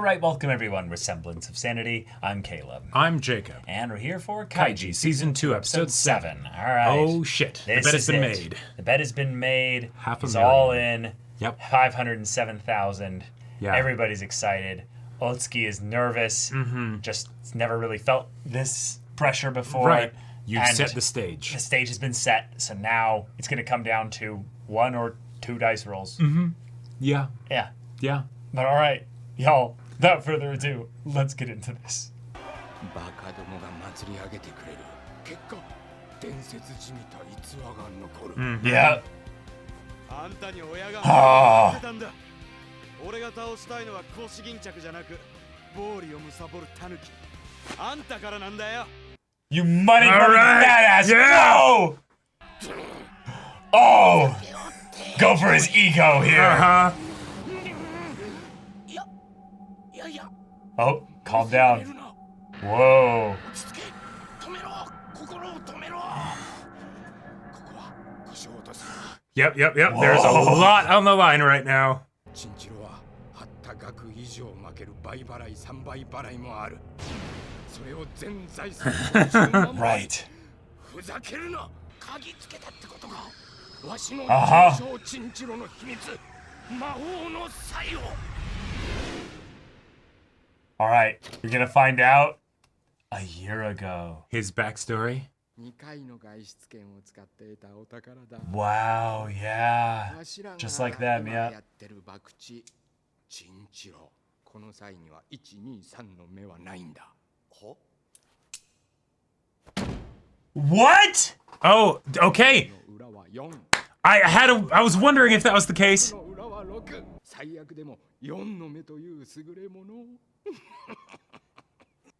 All right, welcome everyone with Semblance of Sanity. I'm Caleb. I'm Jacob. And we're here for Kaiji, Season 2, Episode 7. All right. Oh, shit. The bet has been made. The bet has been made. $500,000. It's all in. Yep. 507,000. Yeah. Everybody's excited. Ootsuki is nervous. Just never really felt this pressure before. Right. You've And set the stage. The stage has been set, so now it's going to come down to 1 or 2 dice rolls. Yeah. Yeah. Yeah. But all right, y'all, without further ado, let's get into this. Yeah. あんたに親が言ってたんだ。俺が倒したいのは腰巾着じゃなく、暴利を貪るタヌキ。あんたからなんだよ。 You money All grubbing right. badass! Yeah. Go! Oh! Go for his ego here. Uh-huh. Oh, calm down. Whoa. Yep. There's a lot on the line right now. Right. Alright, you're gonna find out a year ago. His backstory. Wow, yeah. Just like them, yeah. What? Oh, okay. I was wondering if that was the case.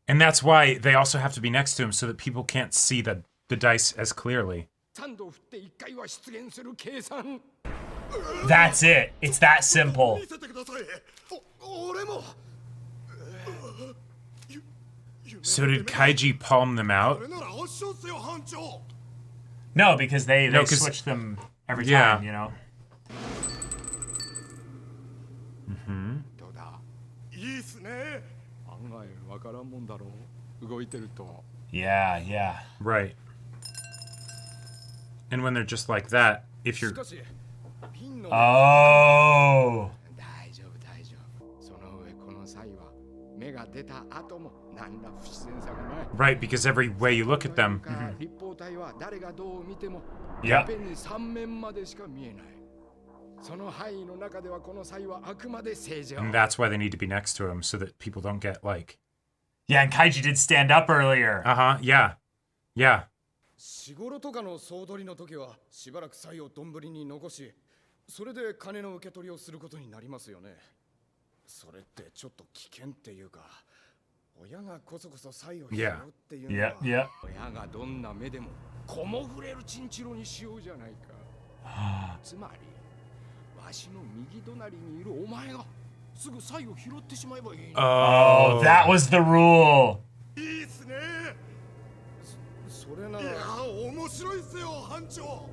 And that's why they also have to be next to him so that people can't see the dice as clearly. That's it. It's that simple. So did Kaiji palm them out? No, because they switch them every time, you know? Yeah. Right. And when they're just like that, if you're... Oh! Right, because every way you look at them... Yep. And that's why they need to be next to him, so that people don't get, like... Yeah, and Kaiji did stand up earlier. Uh-huh, yeah. 仕事とかの総取りの時はしばらく菜を丼に残し、それで金の受け取りをすることになりますよね。それってちょっと危険っていうか、親がこそこそ菜を拾うっていうのは、親がどんな目でもこも触れるチンチロにしようじゃないか。つまり、わしの右隣にいるお前がすぐ菜を拾ってしまえばいい。Oh, that was the rule. いいっすね。それなら面白いっすよ、班長。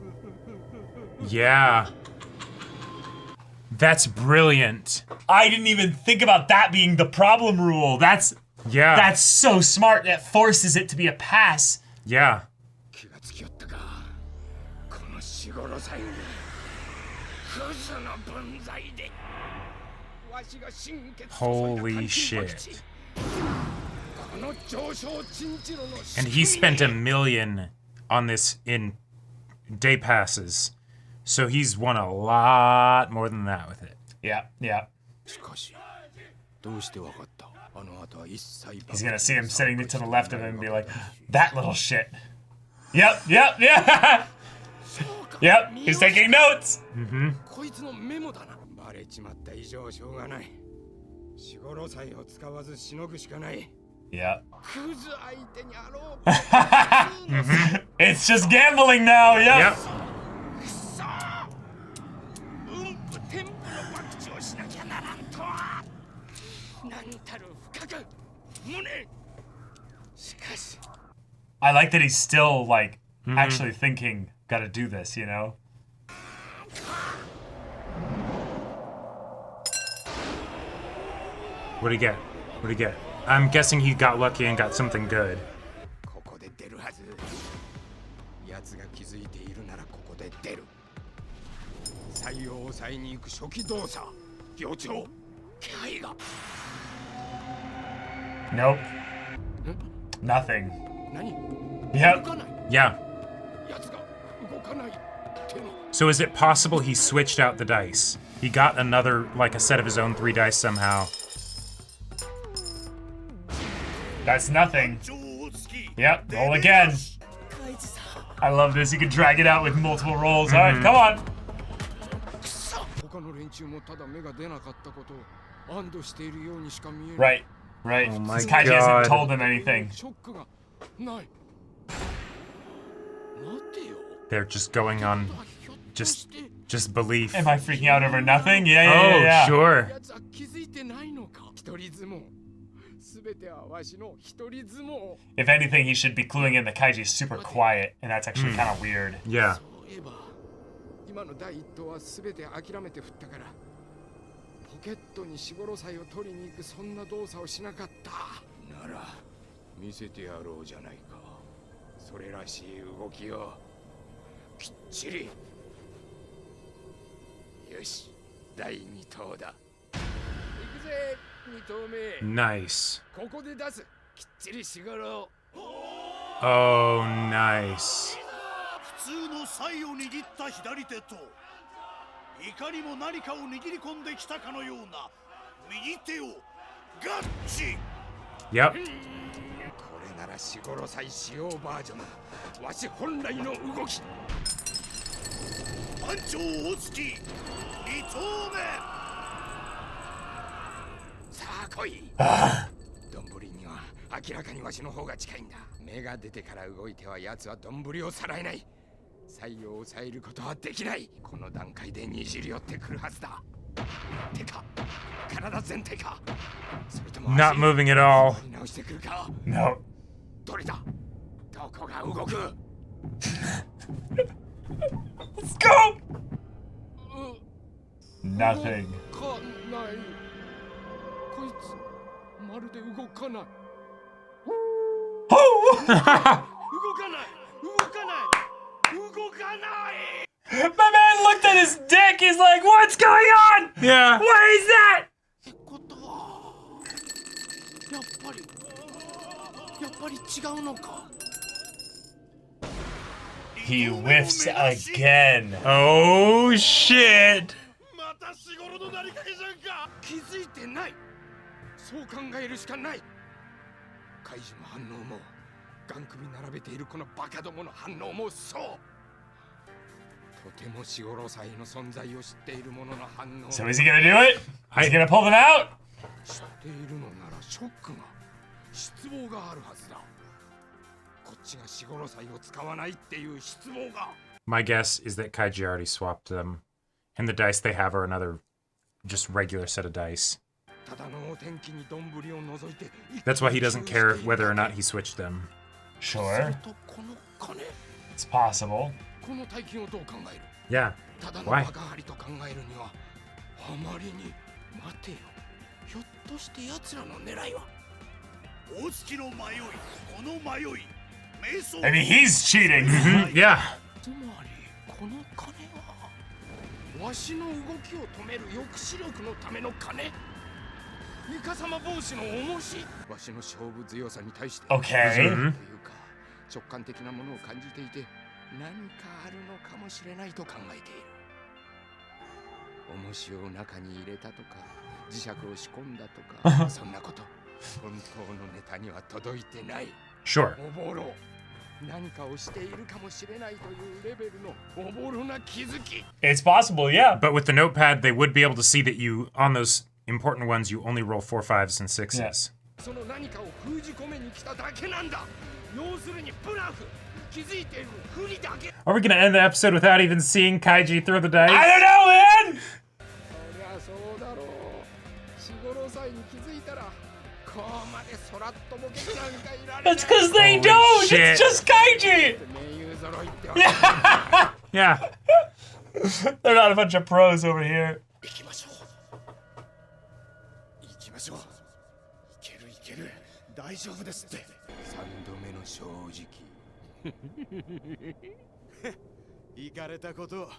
Yeah. That's brilliant. I didn't even think about that being the problem rule. That's so smart. That forces it to be a pass. Yeah. Holy shit. And he spent $1 million on this in day passes. So he's won a lot more than that with it. Yeah. He's gonna see him sitting to the left of him and be like, that little shit. Yep. Yep, he's taking notes. Yeah. It's just gambling now, yep. I like that he's still, like, actually thinking, gotta do this, you know? What'd he get? What'd he get? I'm guessing he got lucky and got something good. ここで出るはず。奴が気づいているならここで出る。採用を抑えに行く初期動作。予兆。気配が。Nope. Nothing. 何？ Yep. 動かない。 Yeah. 奴が動かない。手の。 So is it possible he switched out the dice? He got another, like a set of his own 3 dice somehow. That's nothing. Yep, roll again. I love this. You can drag it out with multiple rolls. All right, come on. 他の連中もただ目が出なかったことを安堵しているようにしか見えない。 Right, right. Oh my Because Kaiji hasn't God. told them anything. ショックがない。待てよ。 They're just going on just belief. Am I freaking out over nothing? Yeah, yeah, Oh, yeah, yeah. sure. 奴は気づいてないのか。一人相撲。すべてはわしの一人相撲。 If anything, he should be cluing in that Kaiji is super quiet, and that's actually kind of weird. Yeah. そういえば今の第一投はすべて諦めて振ったからポケットに死殺祭を取りに行くそんな動作をしなかったなら見せてやろうじゃないかそれらしい動きをきっちりよし第二投だ行くぜ二投目 Nice. ここで出すきっちりしがろう Oh, nice. 普通の才を握った左手といかにも何かを握り込んできたかのような右手をガッチ Yep. これなら死殺祭使用バージョンわし本来の動き班長大月2投目さあ来い丼には明らかにわしの方が近いんだ目が出てから動いては奴は丼をさらえない採用を抑えることはできないこの段階でにじり寄ってくるはずだ手か体全体かそれとも Not moving at all. 足直してくるか No. どれだどこが動く Let's go! Nothing. 動かないこいつまるで動かない Oh! 動かない動かない動かない My man looked at his dick. He's like, what's going on? Yeah. What is that? ってことはやっぱり違うのか He whiffs again. Oh, shit. また仕事のなりかけじゃんか気づいてないそう考えるしかないカイジの反応もガン首並べているこのバカどもの反応もそうとても死殺祭の存在を知っている者の反応 So is he gonna do it? Is he gonna pull them out? 知っているのならショックが失望があるはずだこっちが死殺祭を使わないっていう失望が My guess is that Kaiji already swapped them. And the dice they have are another just regular set of dice. ただのお天気に丼を除いて That's why he doesn't care whether or not he switched them. Sure. とこの金 It's possible. この大金をどう考える Yeah. ただの Why? バカ張りと考えるにはあまりに待てよひょっとして奴らの狙いは大月の迷いこの迷い瞑想 Maybe he's cheating. Yeah. つまりこの金はわしの動きを止める抑止力のための金イカサマ帽子の重しわしの勝負強さに対して Okay. というか直感的なものを感じていて何かあるのかもしれないと考えている重しを中に入れたとか磁石を仕込んだとかそんなこと本当のネタには届いてない Sure. おぼろ何かをしているかもしれないというレベルのおぼろな気づき It's possible, yeah. But with the notepad, they would be able to see that you, on those important ones, you only roll 4 5s and 6s. Yes. その何かを封じ込めに来ただけなんだ要するにブラフ気づいているふりだけ Are we gonna end the episode without even seeing Kaiji throw the dice? I don't know, man! そりゃそうだろう死殺祭に気づいたらこうまで空っとぼけてなんかいられない That's because they Holy don't! shit. It's just Kaiji! 名優揃いってわけ Yeah. They're not a bunch of pros over here. 行きましょう行きましょうける。大丈夫ですって。三度目の正直。イカれたこと。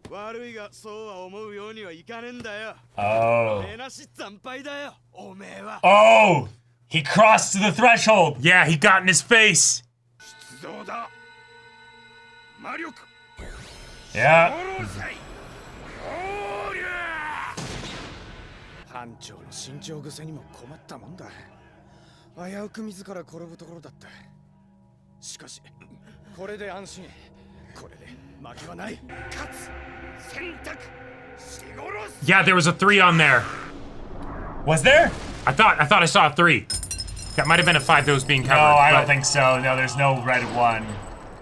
悪いがそうは思うようにはいかねえんだよ。Oh. なし惨敗だよ。おめえは。Oh! He crossed the threshold. Yeah, he got in his face. 出動だ。魔力。 Yeah. 班長の身長癖にも困ったもんだ。危うく自ら転ぶところだった。しかし、これで安心。これで負けはない。勝つ。選択。しごろす。 Yeah, there was a 3 on there. Was there? I thought I saw a 3. That might have been a 5 that was being covered. No, I don't but- think so. No, there's no red one.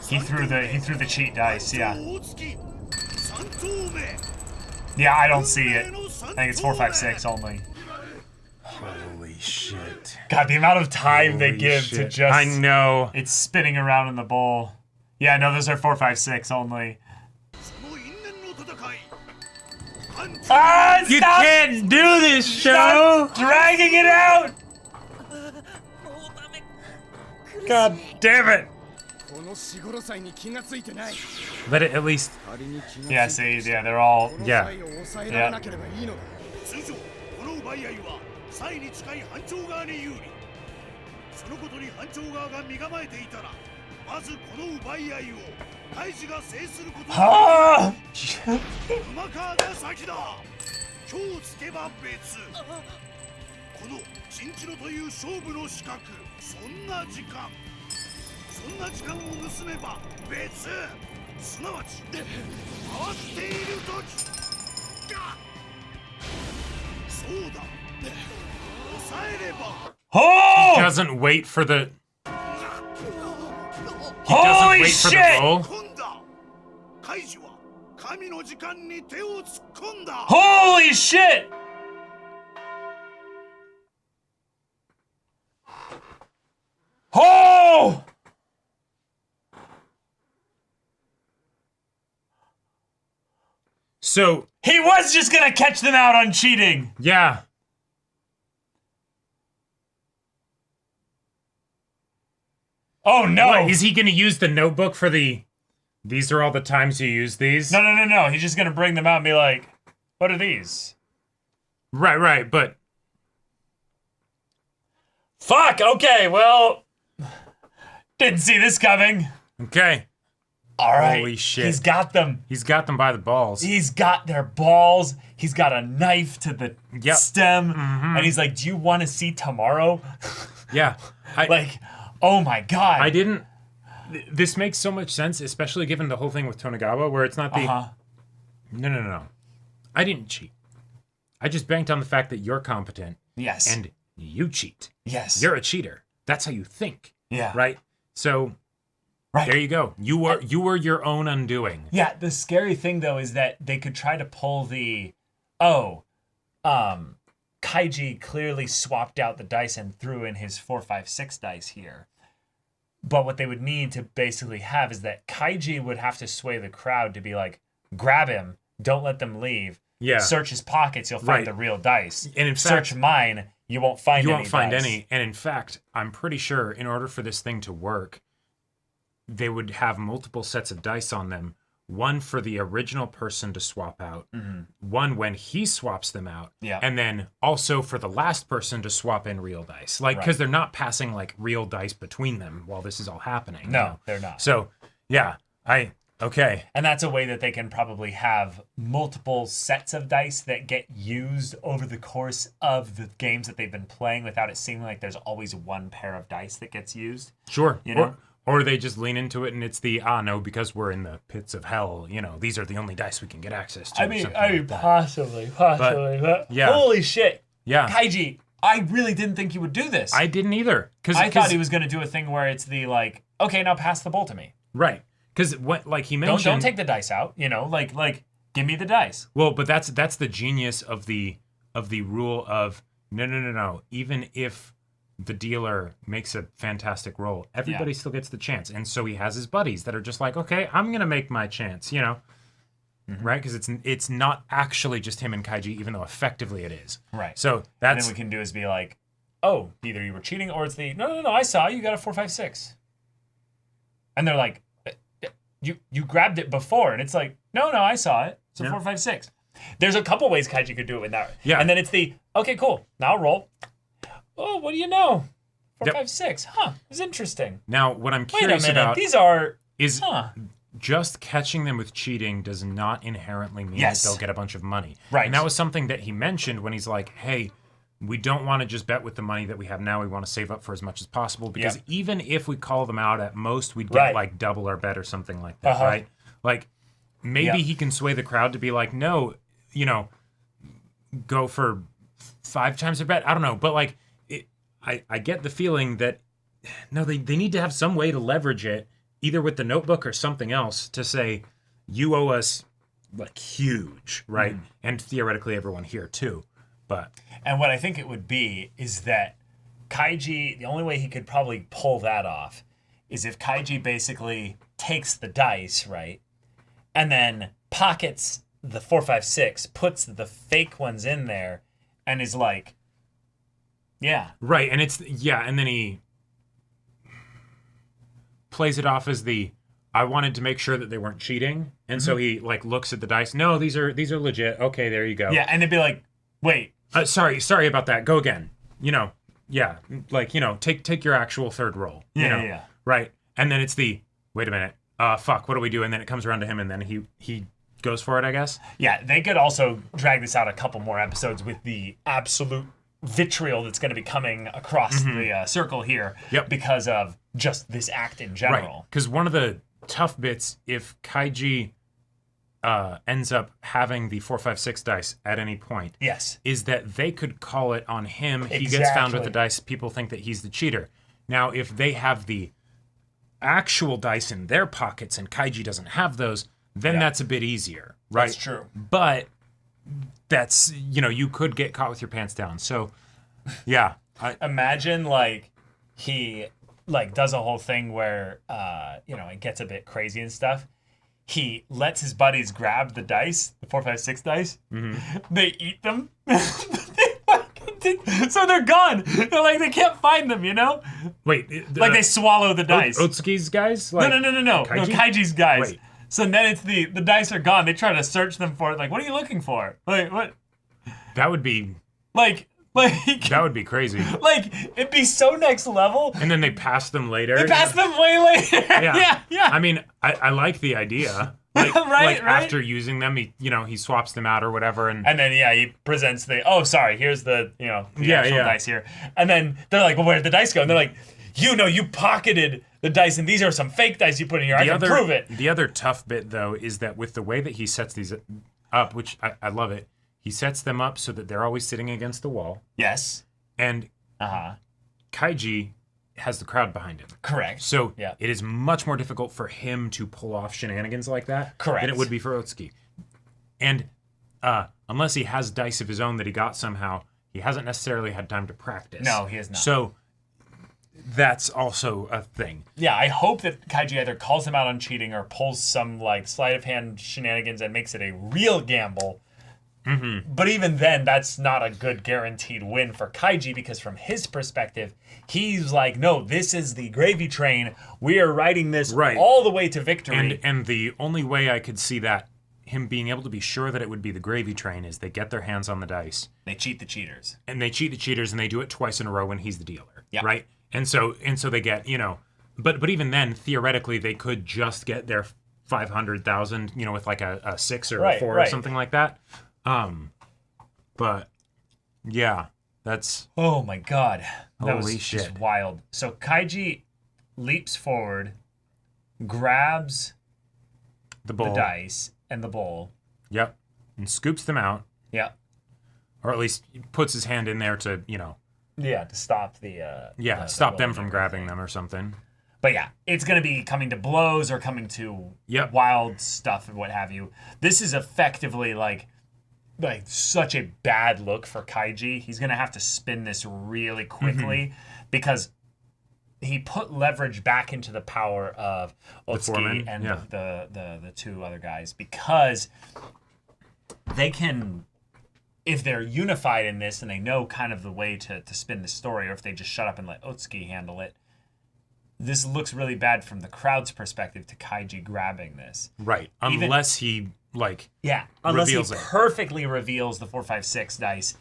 He threw the cheat dice. Yeah. 三投目 Yeah, I don't see it. I think it's 4, 5, 6 only. Holy shit. God, the amount of time they Holy give to shit. just I know. it's spinning around in the bowl. Yeah, no, those are 4, 5, 6 only. その因縁の戦い班長 Ah, You stop! can't do this, show. Stop dragging it out! God damn it! このしごろ祭に気がついてない。 Let it at least. 仮に気がついて Yeah, see, yeah, they're all. この Yeah. 際を抑えられなければいいのだ。通常この奪い合いはサイに近い班長側に有利。そのことに班長側が身構えていたらまずこの奪い合いをカイジが制することが Ah! 馬川が先だ。今日つけば別。このチンチロという勝負の資格、そんな時間を盗めば別。すなわち回っている時がそうだ。抑えれば Oh! Doesn't wait for the. He doesn't Holy wait for the shit! roll. 今だ。カイジは神の時間に手を突っ込んだ。 Holy shit! Oh! So He was just gonna catch them out on cheating. yeah. Oh no! What, is he going to use the notebook for the? These are all the times you use these. No. He's just gonna bring them out and be like, "What are these?" Right. But Fuck. Okay. Well, didn't see this coming. okay, All right. Holy shit. He's got them. he's got them by the balls. He's got their balls. He's got a knife to the Yep. stem, and he's like, "Do you want to see tomorrow?" Yeah. Like, oh my god. I didn't. This makes so much sense, especially given the whole thing with Tonegawa, where it's not the. No. I didn't cheat. I just banked on the fact that you're competent Yes. and you cheat. yes. You're a cheater. That's how you think. Yeah. Right. So Right. there you go. You were your own undoing. Yeah, the scary thing though is that they could try to pull the Kaiji clearly swapped out the dice and threw in his 4, 5, 6 dice here. But what they would need to basically have is that Kaiji would have to sway the crowd to be like, grab him, don't let them leave. Yeah. Search his pockets, you'll find Right. the real dice. And in search fact- mine, you won't find You any won't find dice. any. And in fact, I'm pretty sure in order for this thing to work, they would have multiple sets of dice on them. One for the original person to swap out, one when he swaps them out, Yeah. and then also for the last person to swap in real dice. Like, because they're not passing like real dice between them while this is all happening. you No, know? they're not. So, yeah, okay. And that's a way that they can probably have multiple sets of dice that get used over the course of the games that they've been playing without it seeming like there's always one pair of dice that gets used. Sure. You know? Or they just lean into it and it's the, no, because we're in the pits of hell, these are the only dice we can get access to. I mean, something like that. possibly. But, yeah. Holy shit. Yeah. Kaiji, I really didn't think you would do this. I didn't either. I thought he was going to do a thing where it's the like, okay, now pass the bowl to me. Right. Because what, like he mentioned, Don't take the dice out, like give me the dice. Well, but that's the genius of the rule of no. Even if the dealer makes a fantastic roll, everybody still gets the chance, and so he has his buddies that are just like, okay, I'm gonna make my chance, right? Because it's not actually just him and Kaiji, even though effectively it is. Right. So And that's then we can do is be like, oh, either you were cheating or it's the no, I saw you got a 456. And they're like, you grabbed it before, and it's like, no, I saw it. It's a 456. There's a couple ways Kaiji could do it with that. Yeah. And then it's the okay, cool. Now roll. Oh, what do you know? 456. Huh. It's interesting. Now, what I'm Wait a curious minute. about These are is just catching them with cheating does not inherently mean that they'll get a bunch of money. Right. And that was something that he mentioned when he's like, hey, we don't want to just bet with the money that we have now. We want to save up for as much as possible because even if we call them out at most, we'd get like double our bet or something like that, right? Like maybe he can sway the crowd to be like, no, you know, go for 5 times their bet. I don't know. But like, I get the feeling that, no, they need to have some way to leverage it, either with the notebook or something else to say, you owe us like huge, right? And theoretically everyone here too. And what I think it would be is that Kaiji, the only way he could probably pull that off is if Kaiji basically takes the dice, right? And then pockets the 456, puts the fake ones in there, and is like, yeah. Right, and and then he plays it off as I wanted to make sure that they weren't cheating. And so he like looks at the dice. No, these are legit. Okay, there you go. Yeah, and they'd be like, wait. Sorry about that. Go again. You know, like, you know, take your actual third roll. Yeah. Right. And then it's wait a minute. Fuck, what do we do? And then it comes around to him and then he goes for it, I guess. Yeah, they could also drag this out a couple more episodes with the absolute vitriol that's going to be coming across the circle here because of just this act in general. Right. Because one of the tough bits, if Kaiji ends up having the 456 dice at any point, is that they could call it on him. He gets found with the dice. People think that he's the cheater. Now, if they have the actual dice in their pockets and Kaiji doesn't have those, then that's a bit easier, right? That's true. But that's, you know, you could get caught with your pants down. So, yeah. Imagine, like, he, like, does a whole thing where, you know, it gets a bit crazy and stuff. He lets his buddies grab the dice, the 456 dice. They eat them. So they're gone. They're like, they can't find them, you know? Wait. Like they swallow the dice. Ootsuki's guys? Like, No. Kaiji? No, Kaiji's guys. Wait. So then it's the dice are gone. They try to search them for it. Like, what are you looking for? Like, what? That would be... Like... That would be crazy. Like, it'd be so next level. And then they pass them later. They pass them way later. Yeah. I mean, I like the idea. Like, right. After using them, he swaps them out or whatever. And then, he presents here's the, the actual dice here. And then they're like, well, where'd the dice go? And they're like, you pocketed the dice, and these are some fake dice you put in here. I can prove it. The other tough bit, though, is that with the way that he sets these up, which I love it, he sets them up so that they're always sitting against the wall. Yes. And Kaiji has the crowd behind him. Correct. So it is much more difficult for him to pull off shenanigans like that than it would be for Ootsuki. And unless he has dice of his own that he got somehow, he hasn't necessarily had time to practice. No, he has not. So that's also a thing. Yeah, I hope that Kaiji either calls him out on cheating or pulls some like sleight of hand shenanigans and makes it a real gamble. But even then, that's not a good guaranteed win for Kaiji because from his perspective, he's like, no, this is the gravy train. We are riding this all the way to victory. And the only way I could see that, him being able to be sure that it would be the gravy train, is they get their hands on the dice. They cheat the cheaters. And they cheat the cheaters, and they do it twice in a row when he's the dealer. Yeah. Right? And so they get, but even then, theoretically, they could just get their 500,000, with like a 6 or a 4 or something like that. But yeah, that's... Oh my God. That holy was shit. Just wild. So Kaiji leaps forward, grabs the dice and the bowl. Yep. And scoops them out. Yep. Or at least puts his hand in there to, Yeah, to stop the... stop them from grabbing them or something. But yeah, it's going to be coming to blows or coming to wild stuff and what have you. This is effectively like such a bad look for Kaiji. He's going to have to spin this really quickly because he put leverage back into the power of Ootsuki and the two other guys because they can... if they're unified in this and they know kind of the way to spin the story, or if they just shut up and let Ootsuki handle it, this looks really bad from the crowd's perspective to Kaiji grabbing this. Right. Unless he, like, unless he reveals it. perfectly reveals the 4, 5, 6 dice,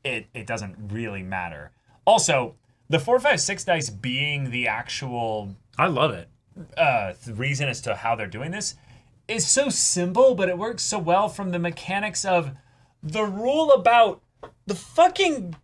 it doesn't really matter. Also, the 4, 5, 6 dice being the actual I love it. reason as to how they're doing this is so simple, but it works so well from the mechanics of the rule about the fucking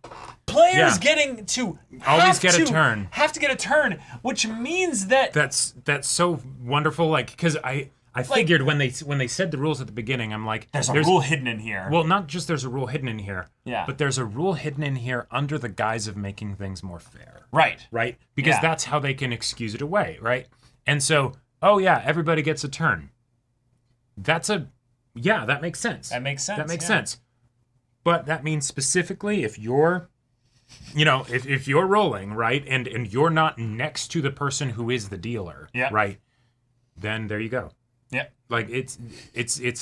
players getting to always get a turn. Have to get a turn, which means that That's so wonderful. Like, because I figured when they said the rules at the beginning, I'm like, there's a rule hidden in here. Well, not just there's a rule hidden in here, Yeah. but there's a rule hidden in here under the guise of making things more fair. Right. Right? Because Yeah. that's how they can excuse it away, right? And so, oh yeah, everybody gets a turn. That makes sense. That makes sense. That makes yeah. sense. But that means specifically if you're, if you're rolling, right, and you're not next to the person who is the dealer, right, then there you go. Yeah. Like it's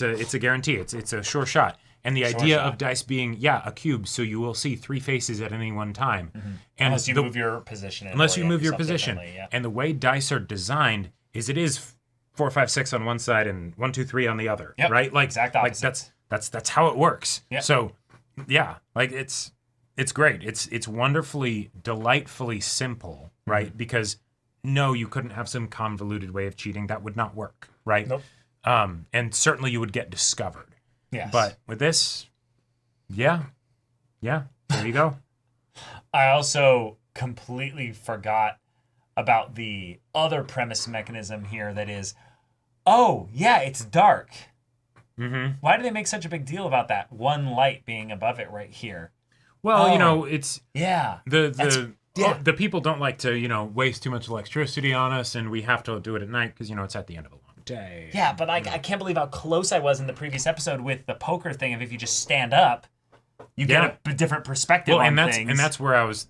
a guarantee. It's a sure shot. And the idea of dice being a cube, so you will see 3 faces at any one time. And Unless you move your position. Unless you move your position. Yeah. And the way dice are designed is it is 4, 5, 6 on one side and 1, 2, 3 on the other. Yep. Right? Like exact like opposite. that's how it works. Yep. So like it's great. It's wonderfully, delightfully simple, right? Because no, you couldn't have some convoluted way of cheating. That would not work, right? Nope. And certainly you would get discovered. Yes. But with this, there you go. I also completely forgot about the other premise mechanism here that is, it's dark. Why do they make such a big deal about that one light being above it right here? Well, it's the people don't like to, waste too much electricity on us, and we have to do it at night because, it's at the end of a long day. Yeah, but I can't believe how close I was in the previous episode with the poker thing of if you just stand up, you get a different perspective on things. And that's where I was,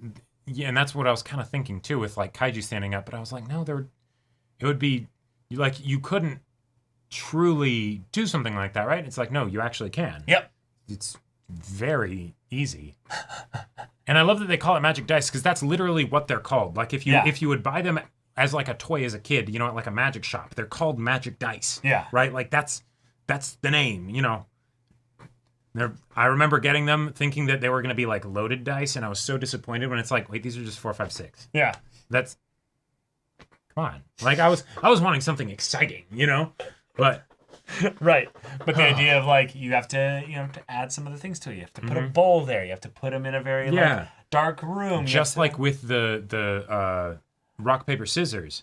and that's what I was kind of thinking too with like Kaiji standing up, but I was like, no, it would be, you couldn't truly do something like that, right? It's like, no, you actually can. Yep. It's very easy. And I love that they call it magic dice because that's literally what they're called. Like if you would buy them as like a toy as a kid, at like a magic shop, they're called magic dice. Yeah. Right? Like that's the name, I remember getting them thinking that they were going to be like loaded dice, and I was so disappointed when it's like, wait, these are just 4, 5, 6. Yeah. That's, come on. Like I was wanting something exciting, but right. But the idea of like you have to add some other things to it. You have to put a bowl there. You have to put them in a very like, dark room. Just like with the rock paper scissors.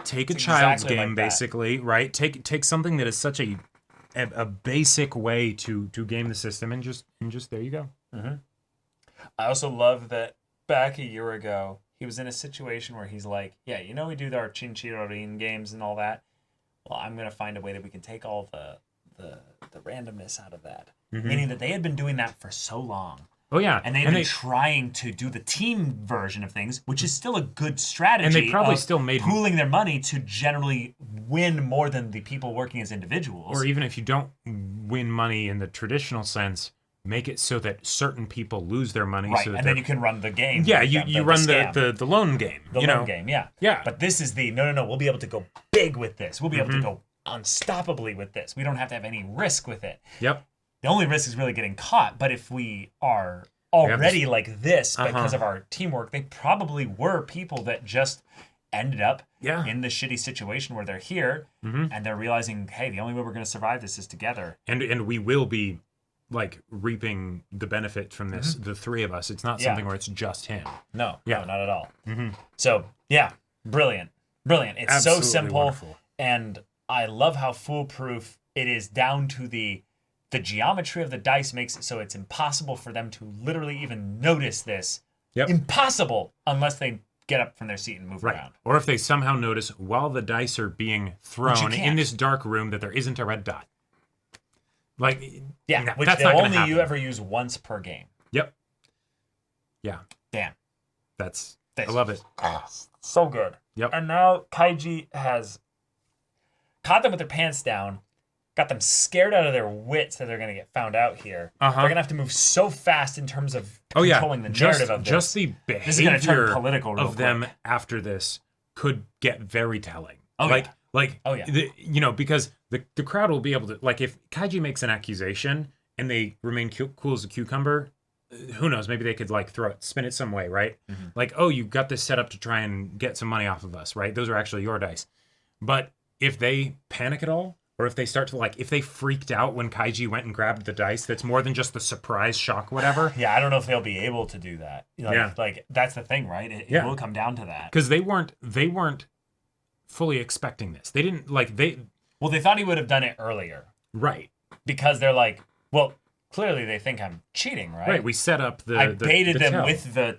Take It's a child's exactly game like that. basically, right? Take something that is such a basic way to game the system and just there you go. I also love that back a year ago he was in a situation where he's like, we do our Chinchirorin games and all that. Well, I'm going to find a way that we can take all the randomness out of that. Meaning that they had been doing that for so long. Oh yeah. And they've been trying to do the team version of things, which is still a good strategy. And they probably of still made pooling their money to generally win more than the people working as individuals. Or even if you don't win money in the traditional sense, make it so that certain people lose their money. Right, So that and then you can run the game. Yeah, like you run scam. the loan game. The loan game, yeah. Yeah. But this is the, no, we'll be able to go big with this. We'll be able to go unstoppably with this. We don't have to have any risk with it. Yep. The only risk is really getting caught. But if we are already like this because of our teamwork, they probably were people that just ended up in the shitty situation where they're here and they're realizing, hey, the only way we're going to survive this is together. And we will be like reaping the benefit from this, the 3 of us. It's not something where it's just him. No, not at all. So, brilliant. It's Absolutely so simple. Wonderful. And I love how foolproof it is down to the geometry of the dice makes it so it's impossible for them to literally even notice this. Impossible unless they get up from their seat and move around. Or if they somehow notice while the dice are being thrown in this dark room that there isn't a red dot. Like, which that's they'll not only happen. you ever use once per game. Yep. Yeah. Damn. I love it. So good. Yep. And now Kaiji has caught them with their pants down, got them scared out of their wits that they're going to get found out here. Uh-huh. They're going to have to move so fast in terms of Oh yeah, controlling the narrative of this. just the This is gonna turn behavior political real of them quick. after this could get very telling. Oh, like, yeah. like, Oh, yeah. Because the crowd will be able to, like, if Kaiji makes an accusation and they remain cool as a cucumber, who knows? Maybe they could like spin it some way, right? Mm-hmm. Like, oh, you got this set up to try and get some money off of us, right? Those are actually your dice. But if they panic at all, or if they start to like, if they freaked out when Kaiji went and grabbed the dice, that's more than just the surprise shock, whatever. Yeah, I don't know if they'll be able to do that. Like, Yeah. like that's the thing, right? It Yeah. will come down to that. Because they weren't fully expecting this. They didn't like Well, they thought he would have done it earlier right. because they're like, well, clearly they think I'm cheating, right? Right, we set up the. I baited them tell. with the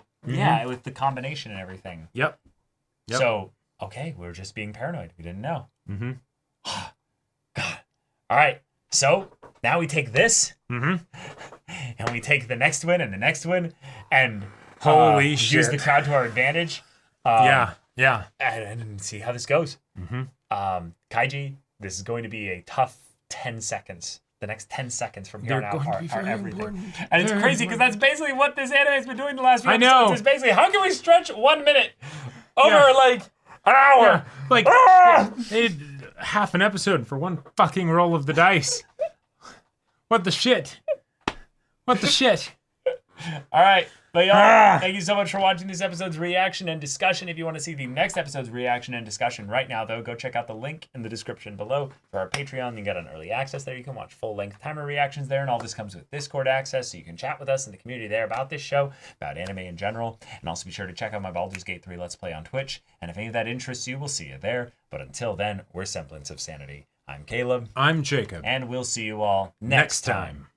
with the combination and everything. Yep. So okay, we were just being paranoid. We didn't know. Mm-hmm. God. All right. So now we take this, Mm-hmm. and we take the next one and the next one, and Holy use shit. the crowd to our advantage. Yeah. And see how this goes. Mm-hmm. Kaiji, this is going to be a tough 10 seconds. The next 10 seconds from here on out are everything. important. And it's crazy because that's basically what this anime has been doing the last few I episodes. know. It's basically, how can we stretch 1 minute over Yeah. like an hour? Yeah. Like Ah! they did half an episode for one fucking roll of the dice. What the shit? What the shit? All right. But y'all, Ah! thank you so much for watching this episode's reaction and discussion. If you want to see the next episode's reaction and discussion right now, though, go check out the link in the description below for our Patreon. You can get an early access there. You can watch full-length timer reactions there, and all this comes with Discord access, so you can chat with us in the community there about this show, about anime in general. And also be sure to check out my Baldur's Gate 3 Let's Play on Twitch. And if any of that interests you, we'll see you there. But until then, we're Semblance of Sanity. I'm Caleb, I'm Jacob. and we'll see you all next time.